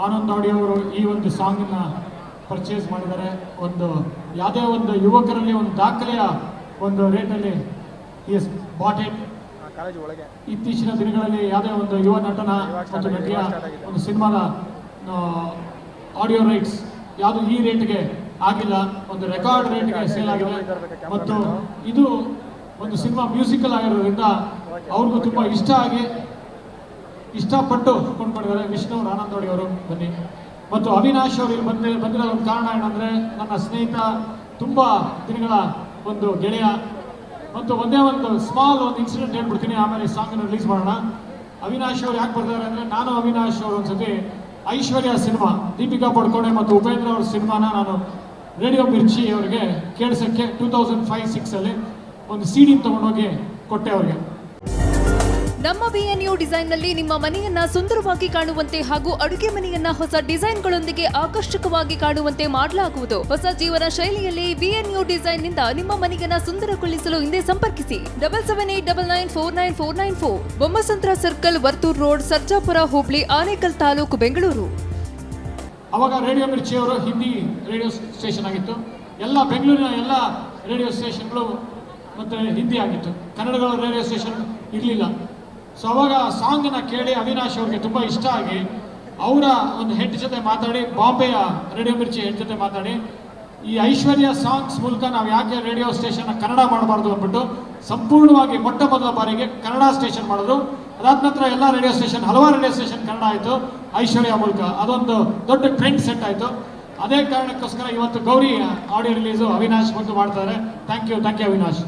Anand audio ಅವರು ಈ ಒಂದು ಸಾಂಗನ್ನ ಪರ್ಚೇಸ್ ಮಾಡಿದ್ದಾರೆ. ಒಂದು ಯಾವುದೇ ಒಂದು ಯುವಕರಲ್ಲಿ ಒಂದು ದಾಖಲೆಯ ಒಂದು ರೇಟಲ್ಲಿ ಈಸ್ ಬಾಟ್ ಇಟ್. ಇತ್ತೀಚಿನ ದಿನಗಳಲ್ಲಿ ಯಾವುದೇ ಒಂದು ಯುವ ನಟನ ಮತ್ತು ನಟಿಯ ಒಂದು ಸಿನಿಮಾದ ಆಡಿಯೋ ರೈಟ್ಸ್ ಯಾವುದು ಈ ರೇಟ್ಗೆ ಆಗಿಲ್ಲ, ಒಂದು ರೆಕಾರ್ಡ್ ರೇಟ್ಗೆ ಸೇಲ್ ಆಗಿದೆ. ಮತ್ತು ಇದು ಒಂದು ಸಿನಿಮಾ ಮ್ಯೂಸಿಕಲ್ ಆಗಿರೋದ್ರಿಂದ ಅವ್ರಿಗೂ ತುಂಬ ಇಷ್ಟಪಟ್ಟು ಕೊಂಡ್ಕೊಂಡಿದ್ದಾರೆ. ವಿಷ್ಣು ಆನಂದೋಡಿ ಅವರು ಬನ್ನಿ. ಮತ್ತು ಅವಿನಾಶ್ ಅವರು ಇಲ್ಲಿ ಬಂದಿರೋ ಒಂದು ಕಾರಣ ಏನಂದರೆ, ನನ್ನ ಸ್ನೇಹಿತ, ತುಂಬ ದಿನಗಳ ಒಂದು ಗೆಳೆಯ. ಮತ್ತು ಒಂದೇ ಒಂದು ಸ್ಮಾಲ್ ಒಂದು ಇನ್ಸಿಡೆಂಟ್ ಹೇಳ್ಬಿಡ್ತೀನಿ, ಆಮೇಲೆ ಸಾಂಗನ್ನು ರಿಲೀಸ್ ಮಾಡೋಣ. ಅವಿನಾಶ್ ಅವರು ಯಾಕೆ ಬರ್ತಾರೆ ಅಂದರೆ, ನಾನು ಅವಿನಾಶ್ ಅವರು ಒಂದ್ಸತಿ ಐಶ್ವರ್ಯ ಸಿನಿಮಾ, ದೀಪಿಕಾ ಪಡ್ಕೋಣೆ ಮತ್ತು ಉಪೇಂದ್ರ ಅವ್ರ ಸಿನಿಮಾನ ನಾನು ರೇಡಿಯೋ ಮಿರ್ಚಿ ಅವರಿಗೆ ಕೇಳಿಸೋಕ್ಕೆ 2005-06 ಒಂದು CD ತೊಗೊಂಡೋಗಿ ಕೊಟ್ಟೆ ಅವ್ರಿಗೆ. ನಮ್ಮ VNU ಡಿಸೈನ್ನಲ್ಲಿ ನಿಮ್ಮ ಮನೆಯನ್ನ ಸುಂದರವಾಗಿ ಕಾಣುವಂತೆ ಹಾಗೂ ಅಡುಗೆ ಮನೆಯನ್ನ ಹೊಸ ಡಿಸೈನ್ಗಳೊಂದಿಗೆ ಆಕರ್ಷಕವಾಗಿ ಕಾಣುವಂತೆ ಮಾಡಲಾಗುವುದು. ಹೊಸ ಜೀವನ ಶೈಲಿಯಲ್ಲಿ VNU ಡಿಸೈನ್ನಿಂದ ನಿಮ್ಮ ಮನೆಯನ್ನ ಸುಂದರಗೊಳಿಸಲು ಹಿಂದೆ ಸಂಪರ್ಕಿಸಿ 7789949494, ಬೊಮ್ಮಸಂದ್ರ ಸರ್ಕಲ್, ವರ್ತೂರ್ ರೋಡ್, ಸರ್ಜಾಪುರ ಹೋಬಳಿ, ಆನೇಕಲ್ ತಾಲೂಕು, ಬೆಂಗಳೂರು. ಅವಾಗ ರೇಡಿಯೋ ಮಿರ್ಚಿ ಅವರು ಹಿಂದಿ ರೇಡಿಯೋ ಸ್ಟೇಷನ್ ಆಗಿತ್ತು. ಎಲ್ಲ ಬೆಂಗಳೂರಿನ ಎಲ್ಲ ರೇಡಿಯೋ ಸ್ಟೇಷನ್ಗಳು ಮತ್ತು ಹಿಂದಿ ಆಗಿತ್ತು, ಕನ್ನಡಗಳ ರೇಡಿಯೋ ಸ್ಟೇಷನ್ ಇರಲಿಲ್ಲ. ಸೊ ಅವಾಗ ಸಾಂಗನ್ನು ಕೇಳಿ ಅವಿನಾಶ್ ಅವ್ರಿಗೆ ತುಂಬ ಇಷ್ಟ ಆಗಿ ಅವರ ಒಂದು ಹೆಡ್ ಜೊತೆ ಮಾತಾಡಿ, ಬಾಂಬೆಯ ರೇಡಿಯೋ ಮಿರ್ಚಿ ಹೆಡ್ ಜೊತೆ ಮಾತಾಡಿ, ಈ ಐಶ್ವರ್ಯ ಸಾಂಗ್ಸ್ ಮೂಲಕ ನಾವು ಯಾಕೆ ರೇಡಿಯೋ ಸ್ಟೇಷನ್ನ ಕನ್ನಡ ಮಾಡಬಾರ್ದು ಅಂದ್ಬಿಟ್ಟು ಸಂಪೂರ್ಣವಾಗಿ ಮೊಟ್ಟ ಮೊದಲ ಬಾರಿಗೆ ಕನ್ನಡ ಸ್ಟೇಷನ್ ಮಾಡಿದ್ರು. ಅದಾದ ನಂತರ ಎಲ್ಲ ರೇಡಿಯೋ ಸ್ಟೇಷನ್, ಹಲವಾರು ರೇಡಿಯೋ ಸ್ಟೇಷನ್ ಕನ್ನಡ ಆಯಿತು ಐಶ್ವರ್ಯ ಮೂಲಕ. ಅದೊಂದು ದೊಡ್ಡ ಟ್ರೆಂಡ್ ಸೆಟ್ ಆಯಿತು. ಅದೇ ಕಾರಣಕ್ಕೋಸ್ಕರ ಇವತ್ತು ಗೌರಿ ಆಡಿಯೋ ರಿಲೀಸು ಅವಿನಾಶ್ ಬಂದು ಮಾಡ್ತಾರೆ. Thank you Avinash.